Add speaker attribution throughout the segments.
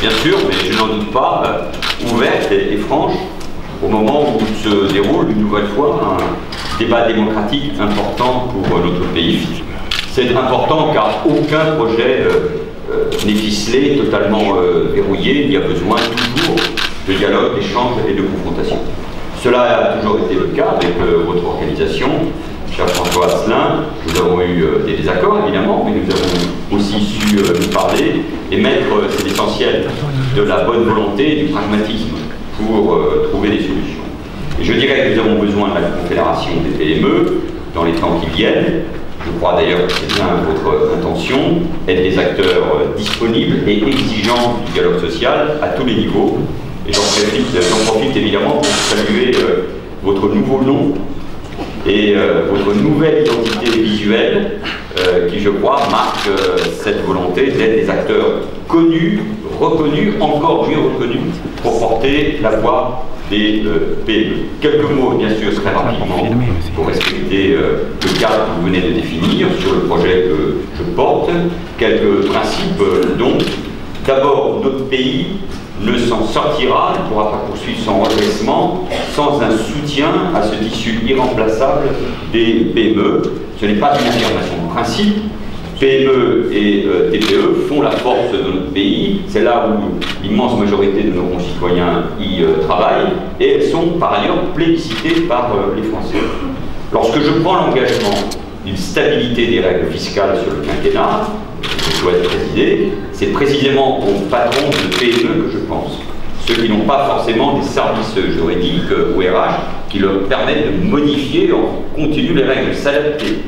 Speaker 1: bien sûr, mais je n'en doute pas, ouverte et franche au moment où se déroule une nouvelle fois un débat démocratique important pour notre pays. C'est important car aucun projet n'est ficelé, totalement verrouillé. Il y a besoin toujours de dialogue, d'échange et de confrontation. Cela a toujours été le cas avec votre organisation, cher François Asselin. Nous avons eu des désaccords évidemment, mais nous avons aussi su nous parler et mettre, c'est l'essentiel, de la bonne volonté et du pragmatisme pour trouver des solutions. Et je dirais que nous avons besoin de la confédération des PME dans les temps qui viennent. Je crois d'ailleurs que c'est bien votre intention, être des acteurs disponibles et exigeants du dialogue social à tous les niveaux. Et j'en profite évidemment pour saluer votre nouveau nom et votre nouvelle identité visuelle qui, je crois, marque cette volonté d'être des acteurs connus, reconnus, encore mieux reconnus pour porter la voix des PME. Quelques mots, bien sûr, très rapidement, pour respecter le cadre que vous venez de définir sur le projet que je porte. Quelques principes, donc. D'abord, notre pays ne s'en sortira, ne pourra pas poursuivre son redressement sans un soutien à ce tissu irremplaçable des PME. Ce n'est pas une affirmation de principe. PME et TPE font la force de notre pays. C'est là où l'immense majorité de nos concitoyens y travaillent et elles sont par ailleurs plébiscitées par les Français. Lorsque je prends l'engagement d'une stabilité des règles fiscales sur le quinquennat, que je souhaite présider, c'est précisément aux patrons de PME que je pense. Ceux qui n'ont pas forcément des services juridiques ou RH qui leur permettent de modifier en continu les règles, s'adapter.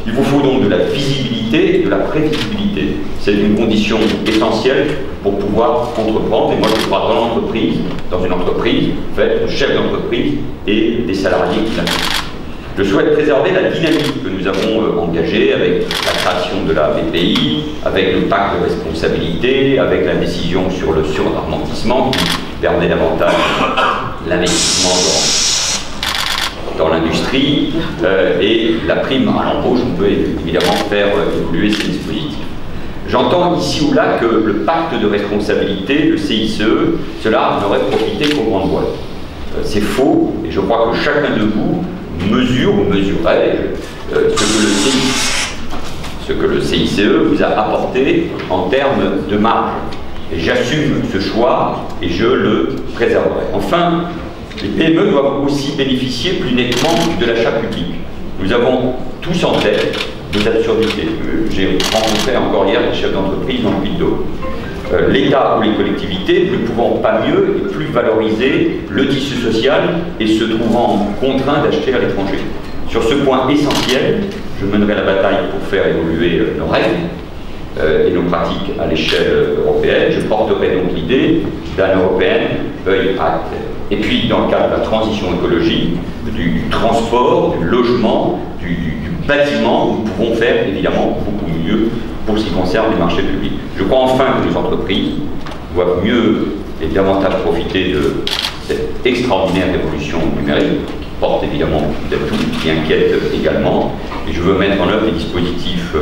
Speaker 1: Il vous faut donc de la visibilité et de la prévisibilité. C'est une condition essentielle pour pouvoir entreprendre. Et moi, je crois dans une entreprise, faite de chefs d'entreprise et des salariés qui la font. Je souhaite préserver la dynamique que nous avons engagée avec la création de la BPI, avec le pacte de responsabilité, avec la décision sur le suramortissement qui permet davantage l'investissement dans l'industrie et la prime à l'embauche. On peut évidemment faire évoluer ces dispositifs. J'entends ici ou là que le pacte de responsabilité, le CICE, cela n'aurait profité qu'aux grandes boîtes. C'est faux, et je crois que chacun de vous mesure ou mesurait ce que le CICE vous a apporté en termes de marge. Et j'assume ce choix et je le préserverai. Enfin, les PME doivent aussi bénéficier plus nettement de l'achat public. Nous avons tous en tête des absurdités. J'ai rencontré encore hier des chefs d'entreprise dans le Puy-de-Dôme. L'État ou les collectivités ne pouvant pas mieux et plus valoriser le tissu social et se trouvant contraints d'acheter à l'étranger. Sur ce point essentiel, je mènerai la bataille pour faire évoluer nos règles et nos pratiques à l'échelle européenne. Je porterai donc l'idée d'un européen œil à terre. Et puis, dans le cadre de la transition écologique, du transport, du logement, du bâtiment, nous pouvons faire évidemment beaucoup mieux pour ce qui concerne les marchés publics. Je crois enfin que nos entreprises doivent mieux et davantage profiter de cette extraordinaire révolution numérique qui porte évidemment d'atouts, qui inquiète également. Et je veux mettre en œuvre des dispositifs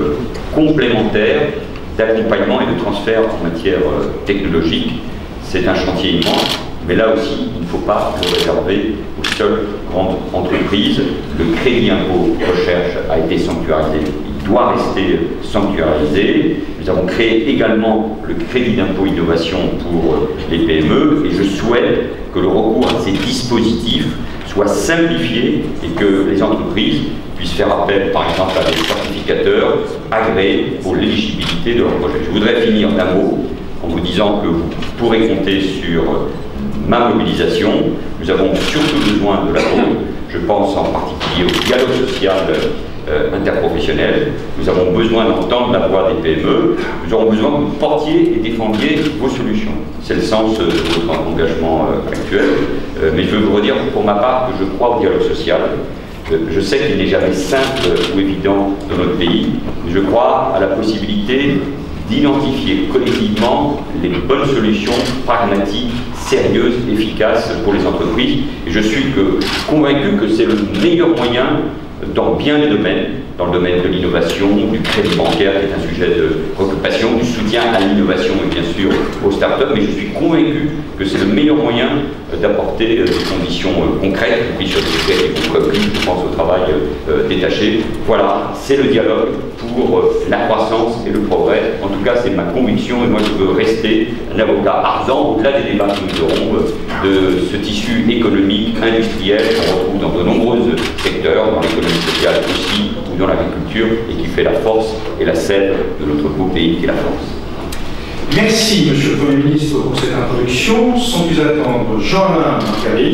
Speaker 1: complémentaires d'accompagnement et de transfert en matière technologique. C'est un chantier immense, mais là aussi, il ne faut pas le réserver aux seules grandes entreprises. Le crédit impôt recherche a été sanctuarisé. Il doit rester sanctuarisé. Nous avons créé également le crédit d'impôt innovation pour les PME et je souhaite que le recours à ces dispositifs soit simplifié et que les entreprises puissent faire appel, par exemple, à des certificateurs agréés pour l'éligibilité de leur projet. Je voudrais finir d'un mot en vous disant que vous pourrez compter sur ma mobilisation. Nous avons surtout besoin de la vôtre. Je pense en particulier au dialogue social interprofessionnel. Nous avons besoin d'entendre la voix des PME. Nous aurons besoin que vous portiez et défendiez vos solutions. C'est le sens de votre engagement actuel. Mais je veux vous redire pour ma part que je crois au dialogue social. Je sais qu'il n'est jamais simple ou évident dans notre pays. Mais je crois à la possibilité d'identifier collectivement les bonnes solutions pragmatiques, sérieuses, efficaces pour les entreprises. Et je suis convaincu que c'est le meilleur moyen dans bien des domaines, dans le domaine de l'innovation, du crédit bancaire qui est un sujet de préoccupation, du soutien à l'innovation et bien sûr aux startups, mais je suis convaincu que c'est le meilleur moyen d'apporter des conditions concrètes, puis sur des sujets qui vont je pense au travail détaché. Voilà, c'est le dialogue pour la croissance et le progrès. En tout cas, c'est ma conviction et moi je veux rester un avocat ardent au-delà des débats que nous aurons de ce tissu économique, industriel qu'on retrouve dans de nombreux secteurs, dans l'économie sociale aussi, ou dans l'agriculture, et qui fait la force et la sève de notre beau pays qui est la France.
Speaker 2: Merci, Monsieur le Premier ministre, pour cette introduction. Sans plus attendre, Jean-Alain Marcari.